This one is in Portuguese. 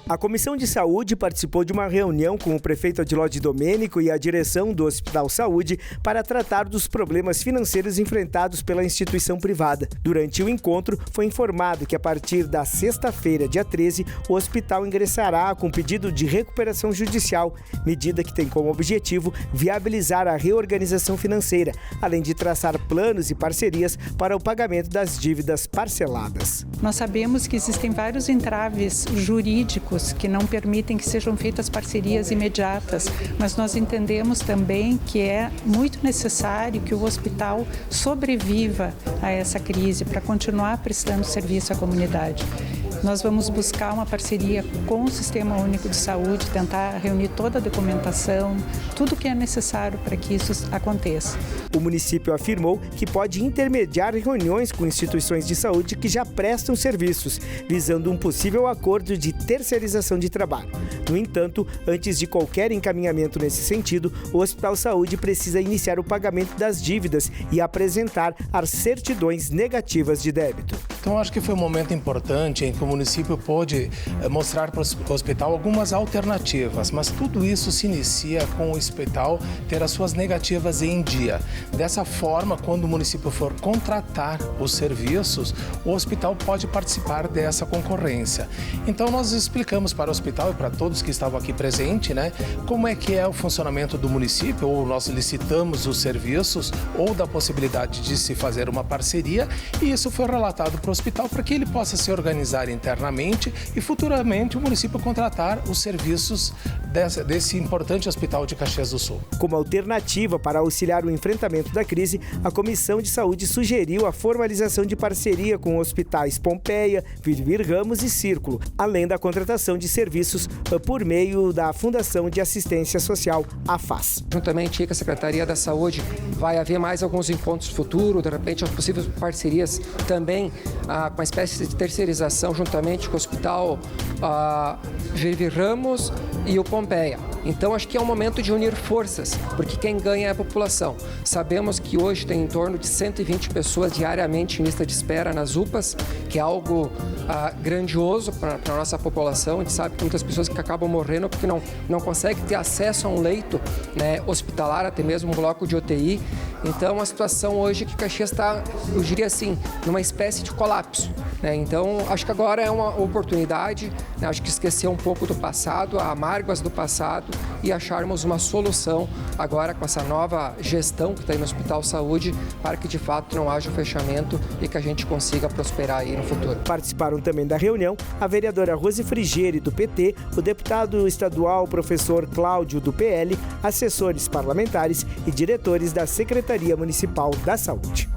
A Comissão de Saúde participou de uma reunião com o prefeito Adiló de Domênico e a direção do Hospital Saúde para tratar dos problemas financeiros enfrentados pela instituição privada. Durante o encontro, foi informado que a partir da sexta-feira, dia 13, o hospital ingressará com pedido de recuperação judicial, medida que tem como objetivo viabilizar a reorganização financeira, além de traçar planos e parcerias para o pagamento das dívidas parceladas. Nós sabemos que existem vários entraves jurídicos que não permitem que sejam feitas parcerias imediatas, mas nós entendemos também que é muito necessário que o hospital sobreviva a essa crise para continuar prestando serviço à comunidade. Nós vamos buscar uma parceria com o Sistema Único de Saúde, tentar reunir toda a documentação, tudo que é necessário para que isso aconteça. O município afirmou que pode intermediar reuniões com instituições de saúde que já prestam serviços, visando um possível acordo de terceirização de trabalho. No entanto, antes de qualquer encaminhamento nesse sentido, o Hospital Saúde precisa iniciar o pagamento das dívidas e apresentar as certidões negativas de débito. Então, acho que foi um momento importante em que o município pôde mostrar para o hospital algumas alternativas, mas tudo isso se inicia com o hospital ter as suas negativas em dia. Dessa forma, quando o município for contratar os serviços, o hospital pode participar dessa concorrência. Então, nós explicamos para o hospital e para todos que estavam aqui presentes, como é que é o funcionamento do município, ou nós licitamos os serviços, ou da possibilidade de se fazer uma parceria, e isso foi relatado para o hospital para que ele possa se organizar internamente e futuramente o município contratar os serviços desse importante hospital de Caxias do Sul. Como alternativa para auxiliar o enfrentamento da crise, a Comissão de Saúde sugeriu a formalização de parceria com hospitais Pompeia, Virvir Ramos e Círculo, além da contratação de serviços por meio da Fundação de Assistência Social, a FAS. Juntamente com a Secretaria da Saúde, vai haver mais alguns encontros futuros, de repente as possíveis parcerias também com uma espécie de terceirização juntamente com o Hospital Virvir Ramos e o Pompeia. Então, acho que é um momento de unir forças, porque quem ganha é a população. Sabemos que hoje tem em torno de 120 pessoas diariamente em lista de espera nas UPAs, que é algo grandioso para a nossa população. A gente sabe que muitas pessoas que acabam morrendo porque não conseguem ter acesso a um leito hospitalar, até mesmo um bloco de UTI. Então, a situação hoje é que Caxias está, eu diria assim, numa espécie de colapso. Então, acho que agora é uma oportunidade, acho que esquecer um pouco do passado, amargas do passado e acharmos uma solução agora com essa nova gestão que está aí no Hospital Saúde para que de fato não haja um fechamento e que a gente consiga prosperar aí no futuro. Participaram também da reunião a vereadora Rose Frigieri, do PT, o deputado estadual professor Cláudio, do PL, assessores parlamentares e diretores da Secretaria Municipal da Saúde.